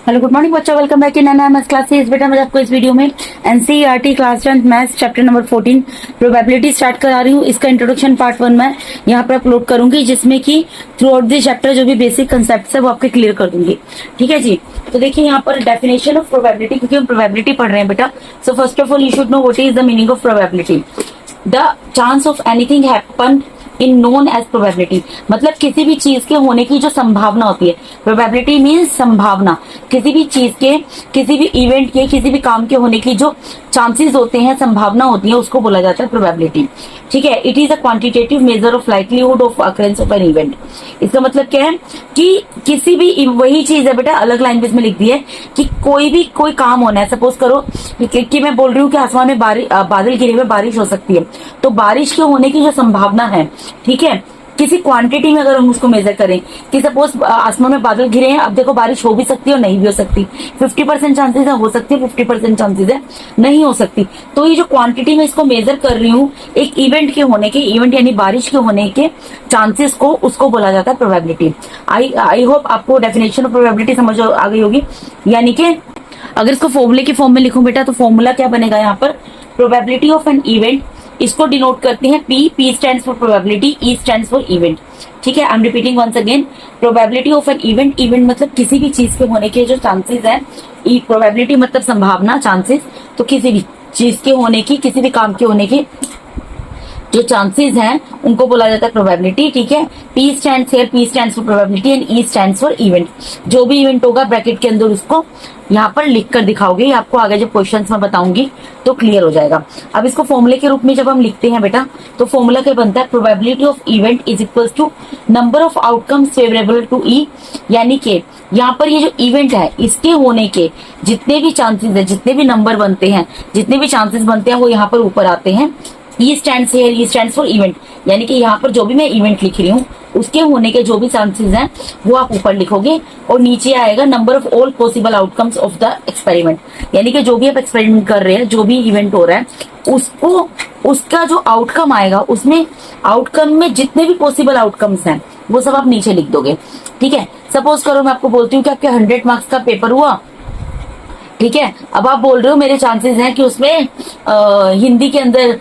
Hello good morning बच्चा, welcome back in maths classes. बेटा मैं आपको इस वीडियो में NCERT class 10 maths chapter number 14 probability start करा रही हूँ। इसका इंट्रोडक्शन पार्ट 1 मैं यहाँ पर अपलोड करूंगी, जिसमें कि थ्रू आउट दिस चैप्टर जो भी बेसिक कंसेप्ट है वो आपके क्लियर कर दूंगी। ठीक है जी। तो देखिए यहाँ पर डेफिनेशन ऑफ प्रोबेबिलिटी, क्योंकि हम प्रोबेबिलिटी पढ़ रहे हैं बेटा। So first of all you should know what is the meaning of probability. The chance of anything happen in known as probability, मतलब किसी भी चीज के होने की जो संभावना होती है। प्रोबेबिलिटी मीन्स संभावना, किसी भी चीज के, किसी भी इवेंट के, किसी भी काम के होने की जो चांसेस होते हैं, संभावना होती है, उसको बोला जाता है प्रोबेबिलिटी। ठीक है। It is a quantitative measure of likelihood of occurrence of an event. इसका मतलब क्या है कि किसी भी, वही चीज है बेटा, अलग लैंग्वेज में लिख दी है कि कोई काम होना है। सपोज करो कि मैं बोल रही हूँ कि आसमान में बादल गिरे हुए बारिश हो सकती है, तो बारिश के होने की जो संभावना है, ठीक है, किसी क्वांटिटी में अगर हम उसको मेजर करें कि सपोज आसमान में बादल घिरे हैं, अब देखो बारिश हो भी सकती है और नहीं भी हो सकती। 50% चांसेस है हो सकती है, 50% चांसेस है नहीं हो सकती। तो ये जो क्वांटिटी में इसको मेजर कर रही हूँ एक इवेंट के होने के, इवेंट यानी बारिश के होने के चांसेस को, उसको बोला जाता है प्रोबेबिलिटी। आई होप आपको डेफिनेशन ऑफ प्रोबेबिलिटी समझ आ गई होगी। यानी कि अगर इसको फॉर्मूले की फॉर्म में लिखूं बेटा, तो फॉर्मूला क्या बनेगा यहाँ पर, प्रोबेबिलिटी ऑफ एन इवेंट, इसको डिनोट करते हैं P stands for probability, E stands for event. ठीक है, I am repeating once again, probability of an event, event मतलब किसी भी चीज के होने के जो चांसेस है, ई प्रोबेबिलिटी मतलब संभावना, चांसेस, तो किसी भी चीज के होने की, किसी भी काम के होने की जो चांसेस हैं उनको बोला जाता है प्रोबेबिलिटी। ठीक है, P stands here, P stands for probability and E stands for event. जो भी इवेंट होगा ब्रैकेट के अंदर उसको यहाँ पर लिख कर दिखाओगे, आपको आगे जब क्वेश्चंस में बताऊंगी तो क्लियर हो जाएगा। अब इसको फॉर्मूले के रूप में जब हम लिखते हैं बेटा, तो फॉर्मूला क्या बनता है, probability of event is equal to number of outcomes favourable to E। यानी कि यहाँ पर ये जो इवेंट है इसके होने के जितने भी चांसेस है, जितने भी नंबर बनते हैं, जितने भी चांसेस बनते हैं, वो यहाँ पर ऊपर आते हैं। E stands here, E stands for event, यानी कि यहाँ पर जो भी मैं इवेंट लिख रही हूँ उसके होने के जो भी चांसेस हैं वो आप ऊपर लिखोगे, और नीचे आएगा number of all possible outcomes of the experiment. यानी कि जो भी आप एक्सपेरिमेंट कर रहे हैं, जो भी इवेंट हो रहा है, उसको, उसका जो आउटकम आएगा, उसमें आउटकम में जितने भी पॉसिबल आउटकम्स हैं वो सब आप नीचे लिख दोगे। ठीक है। सपोज करो मैं आपको बोलती हूँ कि आपके 100 मार्क्स का पेपर हुआ, ठीक है। अब आप बोल रहे हो मेरे चांसेस हैं कि उसमें हिंदी के अंदर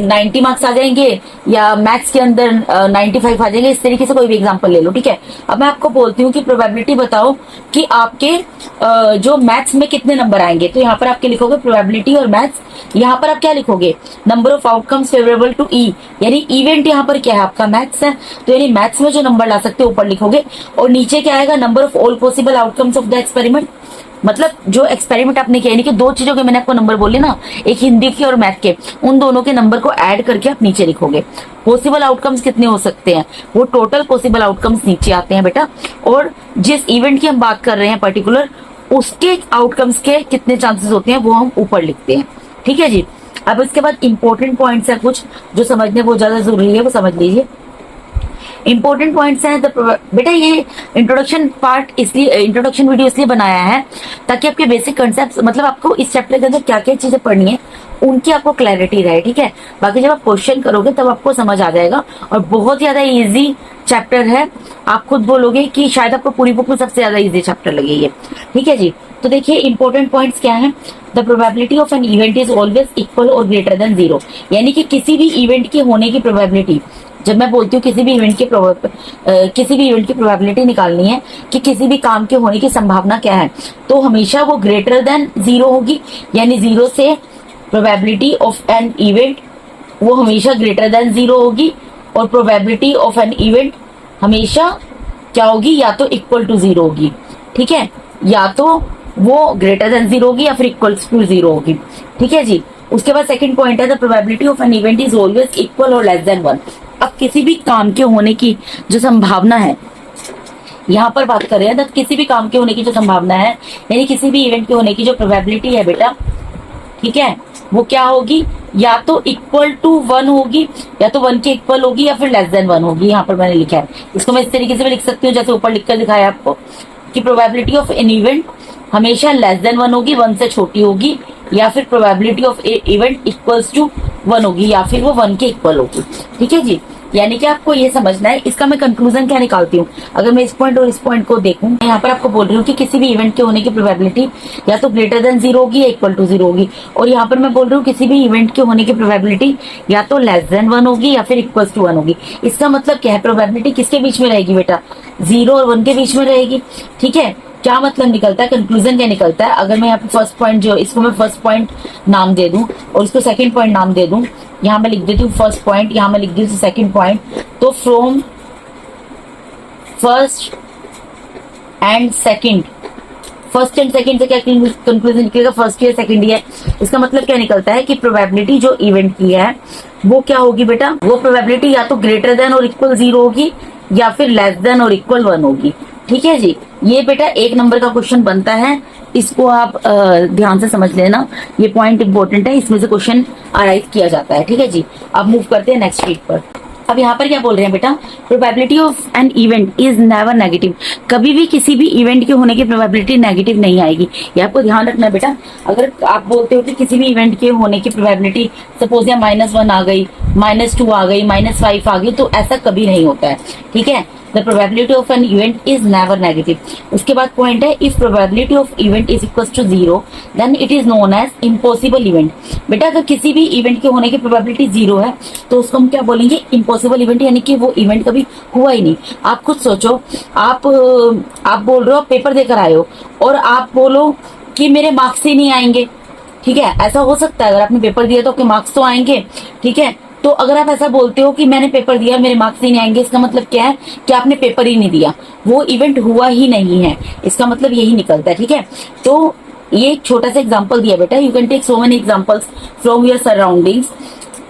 90 मार्क्स आ जाएंगे या मैथ्स के अंदर 95 आ जाएंगे, इस तरीके से कोई भी एग्जांपल ले लो। ठीक है। अब मैं आपको बोलती हूँ कि प्रोबेबिलिटी बताओ कि आपके जो मैथ्स में कितने नंबर आएंगे, तो यहाँ पर आपके लिखोगे प्रोबेबिलिटी और मैथ्स। यहाँ पर आप क्या लिखोगे, number of outcomes favourable to E, यानी इवेंट यहाँ पर क्या है आपका मैथ्स है, तो यानी मैथ्स में जो नंबर ला सकते हो ऊपर लिखोगे, और नीचे क्या आएगा, number of all possible outcomes of the experiment. मतलब जो एक्सपेरिमेंट आपने किया, यानी कि दो चीजों के मैंने आपको नंबर बोले ना, एक हिंदी के और मैथ के, उन दोनों के नंबर को ऐड करके आप नीचे लिखोगे। पॉसिबल आउटकम्स कितने हो सकते हैं, वो टोटल पॉसिबल आउटकम्स नीचे आते हैं बेटा, और जिस इवेंट की हम बात कर रहे हैं पर्टिकुलर, उसके आउटकम्स के कितने चांसेस होते हैं वो हम ऊपर लिखते हैं। ठीक है जी। अब इसके बाद इंपॉर्टेंट पॉइंट्स है कुछ जो समझने बहुत ज्यादा जरूरी है, वो समझ लीजिए। इंपॉर्टेंट पॉइंट्स हैं बेटा, ये इंट्रोडक्शन पार्ट इसलिए, इंट्रोडक्शन वीडियो इसलिए बनाया है ताकि आपके बेसिक कंसेप्ट, मतलब आपको इस चैप्टर के अंदर क्या क्या चीजें पढ़नी है उनकी आपको क्लैरिटी रहे। ठीक है। बाकी जब आप क्वेश्चन करोगे तब आपको समझ आ जाएगा, और बहुत ज्यादा इजी चैप्टर है। आप खुद बोलोगे कि शायद आपको पूरी बुक में सबसे ज्यादा इजी चैप्टर लगे ये। ठीक है जी। तो देखिए इंपॉर्टेंट पॉइंट्स क्या है, the probability of an event is always equal और ग्रेटर देन 0। यानी कि किसी भी इवेंट के होने की प्रोबेबिलिटी, जब मैं बोलती हूँ किसी भी इवेंट की प्रोबेबिलिटी निकालनी है कि किसी भी काम के होने की संभावना क्या है, तो हमेशा वो ग्रेटर देन 0 होगी। यानी 0 से प्रोबेबिलिटी ऑफ एन इवेंट वो हमेशा ग्रेटर देन 0 होगी, और प्रोबेबिलिटी ऑफ एन इवेंट हमेशा क्या होगी, या तो इक्वल टू 0 होगी। ठीक है, या तो वो ग्रेटर देन 0 होगी या फिर इक्वल टू 0 होगी। ठीक है जी। उसके बाद सेकंड पॉइंट है, the probability of an event is always equal और लेस देन 1। अब किसी भी काम के होने की जो संभावना है, यहाँ पर बात कर रहे हैं, तो किसी भी काम के होने की जो संभावना है, यानी किसी भी इवेंट के होने की जो प्रोबेबिलिटी है बेटा, ठीक है, वो क्या होगी, या तो इक्वल टू 1 होगी, या तो 1 के इक्वल होगी, या फिर लेस देन 1 होगी। यहाँ पर मैंने लिखा है, इसको मैं इस तरीके से भी लिख सकती हूँ जैसे ऊपर लिखकर दिखाया आपको, कि प्रोबेबिलिटी ऑफ एन इवेंट हमेशा लेस देन 1 होगी, 1 से छोटी होगी, या फिर probability of event equals to 1 होगी, या फिर वो 1 के इक्वल होगी। ठीक है जी। यानी कि आपको ये समझना है इसका मैं कंक्लूजन क्या निकालती हूँ। अगर मैं इस पॉइंट और इस पॉइंट को देखूं, यहाँ पर आपको बोल रही हूँ कि किसी भी इवेंट के होने की प्रोबेबिलिटी या तो ग्रेटर देन 0 होगी या इक्वल टू 0 होगी, और यहाँ पर मैं बोल रही हूँ किसी भी इवेंट के होने की प्रोबेबिलिटी या तो लेस देन 1 होगी या फिर इक्वल टू 1 होगी। इसका मतलब क्या है, प्रोबेबिलिटी किसके बीच में रहेगी बेटा, 0 और 1 के बीच में रहेगी। ठीक है, क्या मतलब निकलता है, कंक्लूजन क्या निकलता है। अगर मैं यहाँ पे फर्स्ट पॉइंट जो इसको मैं फर्स्ट पॉइंट नाम दे दूं और इसको सेकंड पॉइंट नाम दे दूं, यहाँ मैं लिख देती हूँ फर्स्ट पॉइंट, यहाँ मैं लिख देती हूँ सेकंड पॉइंट, तो from first and second, first and second से क्या कंक्लूजन निकलेगा, फर्स्ट या सेकंड है। इसका मतलब क्या निकलता है कि प्रोबेबिलिटी जो इवेंट की है वो क्या होगी बेटा, वो प्रोबेबिलिटी या तो ग्रेटर देन और इक्वल 0 होगी या फिर लेस देन और इक्वल 1 होगी। ठीक है जी, ये बेटा 1 नंबर का क्वेश्चन बनता है, इसको आप ध्यान से समझ लेना, ये पॉइंट इंपॉर्टेंट है, इसमें से क्वेश्चन अराइव किया जाता है। ठीक है जी, अब मूव करते हैं नेक्स्ट शीट पर। अब यहाँ पर क्या बोल रहे हैं बेटा, probability of an event is never negative, कभी भी किसी भी इवेंट के होने की प्रोबेबिलिटी नेगेटिव नहीं आएगी। ये आपको ध्यान रखना है बेटा। अगर आप बोलते हो कि किसी भी इवेंट के होने की प्रोबेबिलिटी सपोज या -1 आ गई, -2 आ गई, -5 आ गई, तो ऐसा कभी नहीं होता है। ठीक है, the probability of an event is never negative. उसके बाद पॉइंट है, if probability of event is equal to 0 then it is known as impossible event. बेटा अगर किसी भी इवेंट के होने की प्रोबेबिलिटी 0 है तो उसको हम क्या बोलेंगे, इम्पॉसिबल इवेंट, यानी कि वो इवेंट कभी हुआ ही नहीं। आप खुद सोचो, आप बोल रहे हो पेपर देकर आए हो और आप बोलो कि मेरे मार्क्स ही नहीं आएंगे। ठीक है, ऐसा हो सकता है, अगर आपने पेपर दिया तो आपके मार्क्स तो आएंगे। ठीक है, तो अगर आप ऐसा बोलते हो कि मैंने पेपर दिया मेरे मार्क्स ही नहीं आएंगे, इसका मतलब क्या है कि आपने पेपर ही नहीं दिया, वो इवेंट हुआ ही नहीं है, इसका मतलब यही निकलता है। ठीक है, तो ये एक छोटा सा एग्जांपल दिया बेटा, you can take so many examples from your surroundings.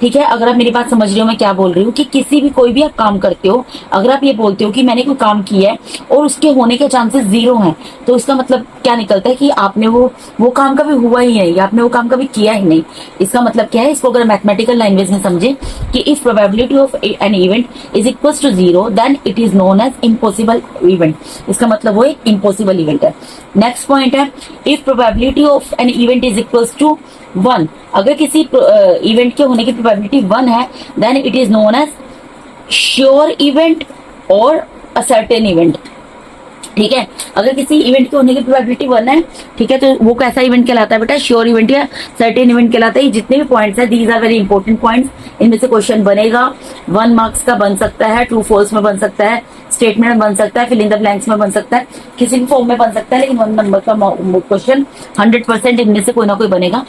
ठीक है, अगर आप मेरी बात समझ रहे हो मैं क्या बोल रही हूँ, कि किसी भी कोई भी आप काम करते हो, अगर आप ये बोलते हो कि मैंने कोई काम किया है और उसके होने के चांसेस 0 हैं, तो इसका मतलब क्या निकलता है कि आपने वो काम कभी हुआ ही नहीं, आपने वो काम कभी किया ही नहीं। इसका मतलब क्या है, इसको अगर मैथमेटिकल लैंग्वेज में समझे कि if probability of an event is equal to 0 then it is known as impossible event. इसका मतलब वो एक इम्पॉसिबल इवेंट है। नेक्स्ट पॉइंट है, if probability of an event is equal to 1, अगर किसी इवेंट के होने की प्रोबेबिलिटी 1 है then it is known as sure event और अ सर्टेन इवेंट। ठीक है, अगर किसी इवेंट के होने की प्रोबेबिलिटी 1 है, ठीक है, तो वो कैसा इवेंट कहलाता है बेटा, श्योर इवेंट या सर्टेन इवेंट कहलाता है। जितने भी पॉइंट्स हैं these are very important points, इनमें से क्वेश्चन बनेगा, 1 मार्क्स का बन सकता है, ट्रू फॉल्स में बन सकता है, स्टेटमेंट में बन सकता है, फिल इन द ब्लैंक्स में बन सकता है, किसी भी फॉर्म में बन सकता है, लेकिन 1 नंबर का क्वेश्चन 100% इनमें से कोई ना कोई बनेगा।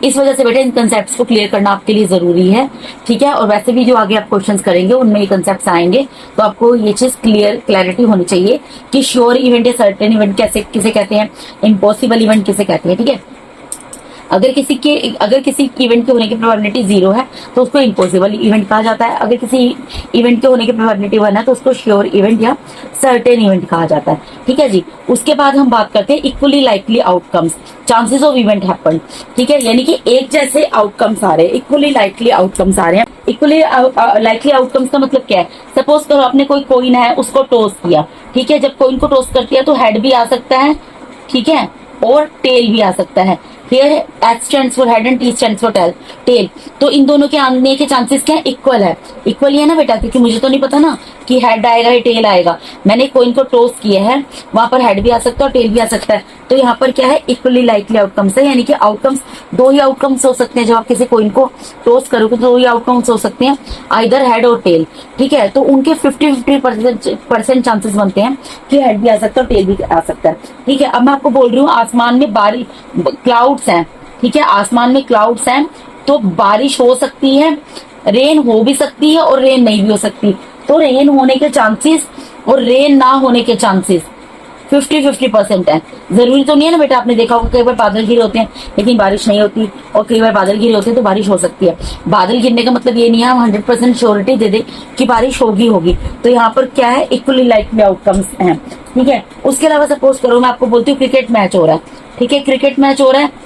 इस वजह से बेटा इन कंसेप्ट्स को क्लियर करना आपके लिए जरूरी है। ठीक है, और वैसे भी जो आगे आप क्वेश्चंस करेंगे उनमें ये कंसेप्ट्स आएंगे, तो आपको ये चीज क्लैरिटी होनी चाहिए कि श्योर इवेंट या सर्टेन इवेंट किसे कहते हैं, इम्पॉसिबल इवेंट किसे कहते हैं। ठीक है, अगर किसी इवेंट के होने की प्रोबेबिलिटी 0 है तो उसको इम्पॉसिबल इवेंट कहा जाता है, अगर किसी इवेंट के होने की प्रोबेबिलिटी 1 है तो उसको श्योर इवेंट या सर्टेन इवेंट कहा जाता है। ठीक है जी, उसके बाद हम बात करते हैं equally likely outcomes, chances of event happen. ठीक है, यानी कि एक जैसे आउटकम्स आ रहे हैं, इक्वली लाइकली आउटकम्स आ रहे हैं। इक्वली लाइकली आउटकम्स का मतलब क्या है, सपोज करो आपने कोई कॉइन है उसको टॉस किया। ठीक है, जब कॉइन को टॉस करती है तो हेड भी आ सकता है, ठीक है, और टेल भी आ सकता है। Here H stands for head and T stands for tail। तो इन दोनों के आने के चांसेस क्या है, इक्वल है। इक्वल ही है ना बेटा, क्योंकि मुझे तो नहीं पता ना कि हेड आएगा या टेल आएगा, मैंने कोइन को टॉस किया है, वहां पर हेड भी आ सकता है और टेल भी आ सकता है। तो यहाँ पर क्या है, इक्वली लाइकली आउटकम्स है, यानी कि आउटकम्स 2 ही आउटकम्स हो सकते हैं। जब आप किसी कोइन को टॉस करोगे तो 2 ही आउटकम्स हो सकते हैं, आइदर हेड और टेल। ठीक है, तो उनके 50-50% चांसेस बनते हैं कि हेड भी आ सकता है और टेल भी आ सकता है। ठीक है, अब मैं आपको बोल रही हूँ आसमान में बारिश, क्लाउड्स हैं। ठीक है, आसमान में क्लाउड्स हैं तो बारिश हो सकती है, रेन हो भी सकती है और रेन नहीं भी हो सकती। तो रेन होने के चांसेस और रेन ना होने के चांसेस 50-50% है। जरूरी तो नहीं है ना बेटा, आपने देखा होगा कई बार बादल घिरे होते हैं लेकिन बारिश नहीं होती, और कई बार बादल घिरे होते हैं तो बारिश हो सकती है। बादल गिरने का मतलब ये नहीं है हम 100% श्योरिटी दे दे कि बारिश होगी। तो यहाँ पर क्या है, इक्वली लाइकली आउटकम्स हैं। ठीक है, उसके अलावा सपोज करो मैं आपको बोलती हूँ क्रिकेट मैच हो रहा है। ठीक है, क्रिकेट मैच हो रहा है,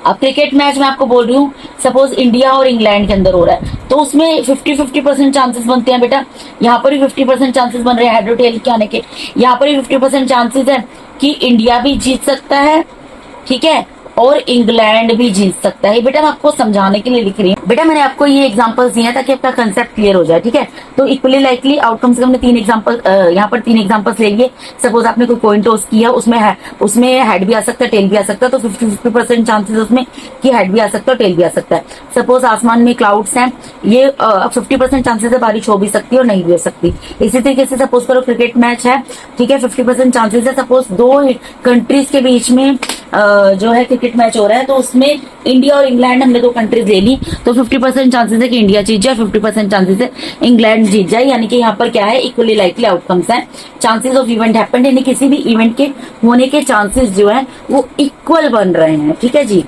अब क्रिकेट मैच में आपको बोल रही हूँ सपोज इंडिया और इंग्लैंड के अंदर हो रहा है, तो उसमें 50-50% चांसेस बनते हैं बेटा। यहाँ पर भी 50% चांसेस बन रहे हैं हेड और टेल के आने के। यहाँ पर भी 50% चांसेस है कि इंडिया भी जीत सकता है, ठीक है, और इंग्लैंड भी जीत सकता है। बेटा मैं आपको समझाने के लिए लिख रही हूँ, बेटा मैंने आपको ये एग्जांपल्स दिए हैं ताकि आपका कंसेप्ट क्लियर हो जाए, ठीक है। तो इक्वली लाइकली आउटकम्स के हमने 3 एग्जांपल, यहाँ पर 3 एग्जांपल्स ले लिए। सपोज आपने कोई कॉइन टॉस किया, उसमें हेड भी आ सकता है, टेल भी आ सकता है, तो 50-50% चांसेस उसमें कि हेड भी आ सकता है और टेल भी आ सकता है। सपोज आसमान में क्लाउड्स हैं, ये 50% चांसेस है बारिश हो भी सकती है और नहीं भी हो सकती। इसी तरीके से सपोज करो क्रिकेट मैच है, ठीक है, 50% चांसेस है। सपोज 2 कंट्रीज के बीच में जो है क्रिकेट मैच हो रहा है, तो उसमें इंडिया और इंग्लैंड, हमने 2 कंट्रीज ले ली, तो 50% चांसेस है कि इंडिया जीत जाए, 50% चांसेस है इंग्लैंड जीत जाए। यानी कि यहाँ पर क्या है, इक्वली लाइकली आउटकम्स हैं। चांसेस ऑफ इवेंट हैपेंड, यानी किसी भी इवेंट के होने के चांसेस जो है वो इक्वल बन रहे हैं, ठीक है जी।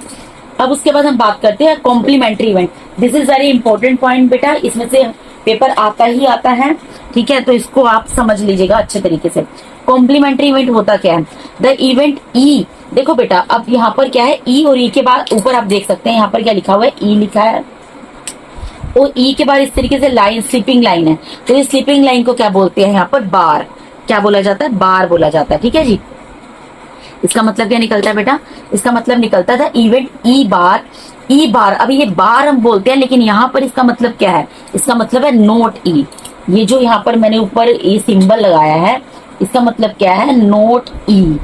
अब उसके बाद हम बात करते हैं complementary event. This is very important point बेटा, इसमें से पेपर आता ही आता है, ठीक है, तो इसको आप समझ लीजिएगा अच्छे तरीके से। कॉम्प्लीमेंट्री इवेंट होता क्या है, द इवेंट ई, देखो बेटा अब यहाँ पर क्या है, ई और ई के बाद ऊपर आप देख सकते हैं यहाँ पर क्या लिखा हुआ है, ई लिखा है, और ई के बाद इस तरीके से लाइन, स्लीपिंग लाइन है, तो इस स्लीपिंग लाइन को क्या बोलते हैं यहाँ पर, बार। क्या बोला जाता है, बार बोला जाता है, ठीक है जी। इसका मतलब क्या निकलता है बेटा, इसका मतलब निकलता था इवेंट ई बार, ई बार। अभी ये बार हम बोलते हैं, लेकिन यहाँ पर इसका मतलब क्या है, इसका मतलब है नोट ई। ये जो यहाँ पर मैंने ऊपर ये सिंबल लगाया है, इसका मतलब क्या है, नोट ई,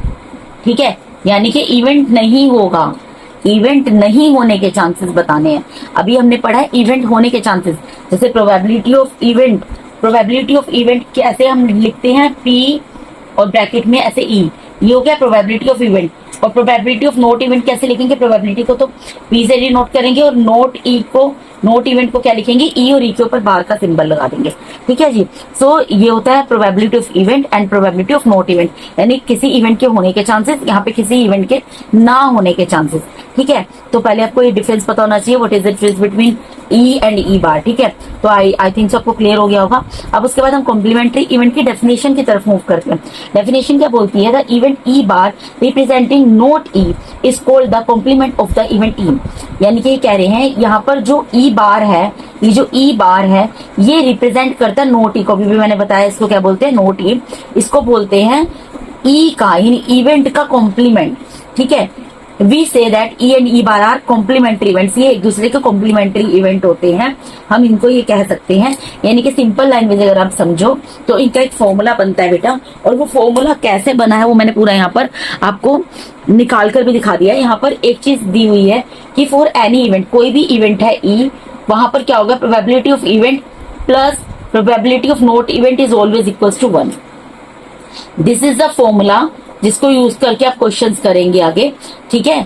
ठीक है। यानी कि इवेंट नहीं होगा, इवेंट नहीं होने के चांसेस बताने हैं। अभी हमने पढ़ा है इवेंट होने के चांसेस, जैसे probability of event, probability of event कैसे हम लिखते हैं, पी और ब्रैकेट में ऐसे ई, ये हो गया प्रोबेबिलिटी ऑफ इवेंट। और प्रोबेबिलिटी ऑफ नोट इवेंट कैसे लिखेंगे, प्रोबेबिलिटी को तो पी से डी नोट करेंगे और नोट ई को, नोट इवेंट को क्या लिखेंगे, ई और ई के ऊपर बार का सिंबल लगा देंगे, ठीक है जी। सो ये होता है probability of event and probability of note event, यानी किसी इवेंट के होने के चांसेस, यहाँ पे किसी इवेंट के ना होने के चांसेस, ठीक है। तो पहले आपको ये डिफरेंस पता होना चाहिए, what is the difference between E and E bar, ठीक है। तो आई थिंक आपको क्लियर हो गया होगा। अब उसके बाद हम कॉम्प्लीमेंट्री इवेंट की डेफिनेशन की तरफ मूव करते हैं। डेफिनेशन क्या बोलती है, the event E bar representing not E is called the complement of the event E. यानी कि ये कह रहे हैं यहाँ पर जो ई बार है, ये जो ई बार है ये रिप्रेजेंट करता है नोट ई को। भी मैंने बताया इसको क्या बोलते हैं, नोट ई, इसको बोलते हैं ई का, यानी इवेंट का कॉम्प्लीमेंट, ठीक है। We say that E and E bar are complementary events, ये एक दूसरे के कॉम्प्लीमेंट्री इवेंट होते हैं, हम इनको ये कह सकते हैं। यानी कि सिंपल लैंग्वेज अगर आप समझो तो इनका एक फॉर्मूला बनता है बेटा, और वो फॉर्मूला कैसे बना है वो मैंने पूरा यहाँ पर आपको निकाल कर भी दिखा दिया है। यहाँ पर एक चीज दी हुई है कि फॉर एनी इवेंट, कोई भी इवेंट है ई, वहां पर क्या होगा, probability of event plus probability of note event is always equals to 1। This is the formula जिसको यूज करके आप क्वेश्चंस करेंगे आगे, ठीक है।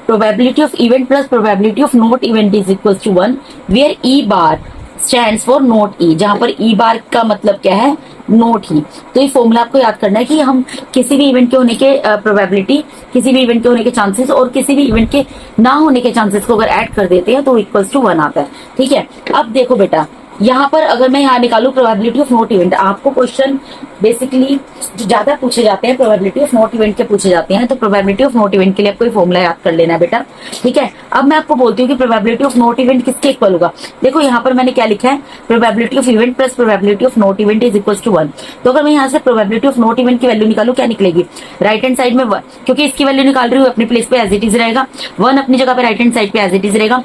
Probability of event plus probability of note event is equals to 1, where E bar stands for not E, जहां पर ई बार का मतलब क्या है, नोट ही। तो ये फॉर्मूला आपको याद करना है कि हम किसी भी इवेंट के होने के प्रोबेबिलिटी, किसी भी इवेंट के होने के चांसेस और किसी भी इवेंट के ना होने के चांसेस को अगर ऐड कर देते हैं तो इक्वल्स टू 1 आता है, ठीक है। अब देखो बेटा यहाँ पर अगर मैं यहाँ निकालू प्रोबेबिलिटी ऑफ नोट इवेंट, आपको क्वेश्चन बेसिकली जो ज्यादा पूछे जाते हैं प्रोबेबिलिटी ऑफ नोट इवेंट के पूछे जाते हैं, तो प्रोबेबिलिटी ऑफ नोट इवेंट के लिए आपको ये फॉर्मूला याद कर लेना है बेटा, ठीक है। अब मैं आपको बोलती हूँ कि प्रोबेबिलिटी ऑफ नोट इवेंट किसके इक्वल होगा। देखो यहाँ पर मैंने क्या लिखा है, probability of event plus probability of note event is equal to 1। तो अगर मैं यहाँ से प्रोबेबिलिटी ऑफ नोट इवेंट की वैल्यू निकालू, क्या निकलेगी, राइट हैंड साइड में 1, क्योंकि इसकी वैल्यू निकाल रही हूँ अपनी प्लेस पे एज इट इज रहेगा, 1 अपनी जगह पे राइट हैंड साइड पे एज इट इज रहेगा।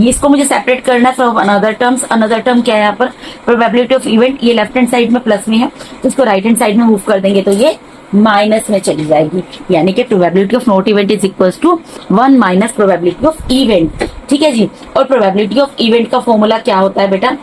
इसको मुझे सेपरेट करना है from another terms. Another term क्या है यहाँ पर, प्रोबेबिलिटी ऑफ इवेंट, ये लेफ्ट हैंड साइड में प्लस में है, तो इसको राइट हैंड साइड में मूव कर देंगे तो ये माइनस में चली जाएगी। यानी कि probability of note event is equals to 1 minus probability of event, ठीक है जी। और प्रोबेबिलिटी ऑफ इवेंट का फॉर्मूला क्या होता है बेटा,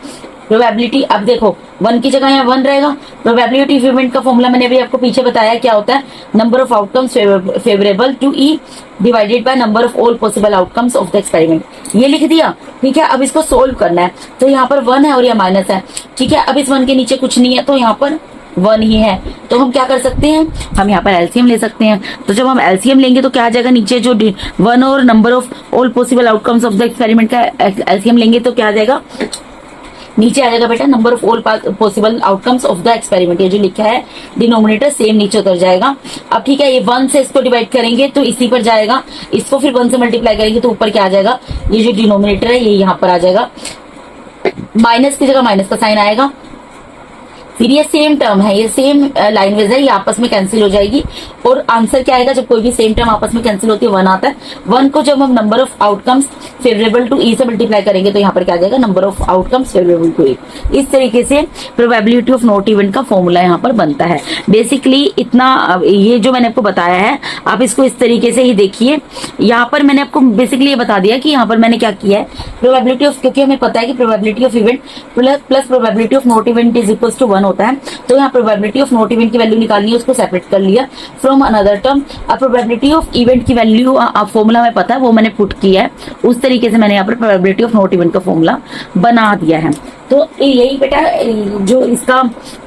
प्रोबेबिलिटी, अब देखो 1 की जगह यहाँ 1 रहेगा। प्रोबेबिलिटी ऑफ इवेंट का फॉर्मूला मैंने अभी आपको पीछे बताया क्या होता है, number of outcomes favourable to E divided by number of all possible outcomes of the experiment, ये लिख दिया, ठीक है। अब इसको सोल्व करना है, तो यहाँ पर 1 है और यहाँ माइनस है, ठीक है। अब इस 1 के नीचे कुछ नहीं है तो यहाँ पर 1 ही है, तो हम क्या कर सकते हैं, हम यहाँ पर एलसीएम ले सकते हैं। तो जब हम एलसीएम लेंगे तो क्या आ जाएगा, नीचे जो 1 और number of all possible outcomes of the experiment का एलसीएम लेंगे तो क्या आ जाएगा, नीचे आ जाएगा बेटा number of all possible outcomes of the experiment, ये जो लिखा है डिनोमिनेटर सेम नीचे उतर जाएगा। अब ठीक है, ये 1 से इसको डिवाइड करेंगे तो इसी पर जाएगा, इसको फिर 1 से मल्टीप्लाई करेंगे तो ऊपर क्या आ जाएगा, ये जो डिनोमिनेटर है ये यहाँ पर आ जाएगा, माइनस की जगह माइनस का साइन आएगा, फिर ये सेम टर्म है, ये सेम लैंग्वेज है, ये आपस में कैंसिल हो जाएगी। और आंसर क्या आएगा? जब कोई भी सेम टर्म आपस में कैंसिल होती है 1 आता है। 1 को जब हम number of outcomes favourable to E से मल्टीप्लाई करेंगे तो यहाँ पर क्या आ जाएगा? Number of outcomes favourable to E. इस तरीके से प्रोबेबिलिटी ऑफ नॉट इवेंट का फॉर्मूला यहाँ पर बनता है। बेसिकली इतना ये जो मैंने आपको बताया है, आप इसको इस तरीके से ही देखिए। यहाँ पर मैंने आपको बेसिकली ये बता दिया कि यहाँ पर मैंने क्या किया है, प्रोबेबिलिटी ऑफ, क्योंकि हमें पता है कि probability of event plus probability of not event is equal to 1 होता है। तो यहाँ प्रोबेबिलिटी ऑफ नॉट इवेंट की वैल्यू निकालनी है, उसको सेपरेट कर लिया फ्रॉम अनदर टर्म। अब प्रोबेबिलिटी ऑफ इवेंट की वैल्यू फॉर्मूला में पता है, वो मैंने पुट किया है। उस तरीके से मैंने यहाँ पर प्रोबेबिलिटी ऑफ नॉट इवेंट का फॉर्मूला बना दिया है। तो यही बेटा जो इसका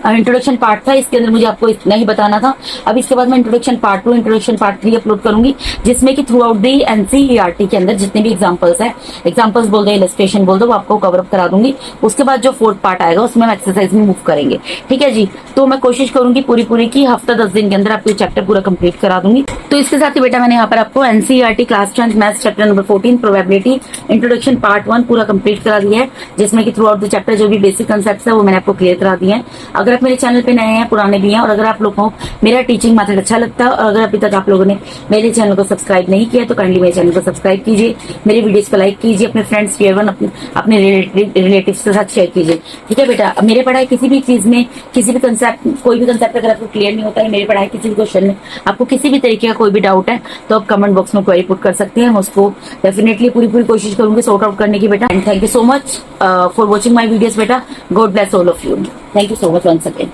इंट्रोडक्शन पार्ट था, इसके अंदर मुझे आपको इतना ही बताना था। अब इसके बाद मैं introduction part 2, introduction part 3 upload करूंगी, जिसमें कि थ्रू आउट दी एनसीईआरटी के अंदर जितने भी एग्जांपल्स है, एग्जांपल्स बोल दो, इलस्ट्रेशन बोल दो, वो आपको कवर अप करा दूंगी। उसके बाद जो 4th पार्ट आएगा उसमें हम एक्सरसाइज में मूव करेंगे। ठीक है जी। तो मैं कोशिश करूंगी पूरी की हफ्ता 10 दिन के अंदर आपको चैप्टर पूरा कंप्लीट करा दूंगी। तो इसके साथ ही बेटा मैंने यहाँ पर आपको NCERT class 10th maths chapter number 14 probability introduction part 1 पूरा कंप्लीट करा दिया है, जिसमें कि थ्रू आउट द चैप्टर जो भी बेसिक कंसेप्ट्स है वो मैंने आपको क्लियर करा दिए हैं। अगर आप मेरे चैनल पे नए हैं, पुराने भी हैं, और अगर आप लोगों को मेरा टीचिंग मेथड अच्छा लगता है, और अगर अभी तक आप लोगों ने मेरे चैनल को सब्सक्राइब नहीं किया तो काइंडली मेरे चैनल को सब्सक्राइब कीजिए, मेरे वीडियोस को लाइक कीजिए, अपने फ्रेंड्स टियर 1 अपने रिलेटिव्स के साथ शेयर कीजिए। ठीक है बेटा। मेरे पढ़ाई किसी भी चीज में, किसी भी कंसेप्ट, कोई भी कंसेप्ट अगर आपको क्लियर नहीं होता है, मेरे पढ़ाई किसी भी क्वेश्चन में आपको किसी भी तरीके का कोई भी डाउट है, तो आप कमेंट बॉक्स में क्वेरी पुट कर सकते हैं। मैं उसको डेफिनेटली पूरी कोशिश करूंगी सॉर्ट आउट करने की बेटा। And thank you so much for watching my videos बेटा। God bless all of you. Thank you so much once again.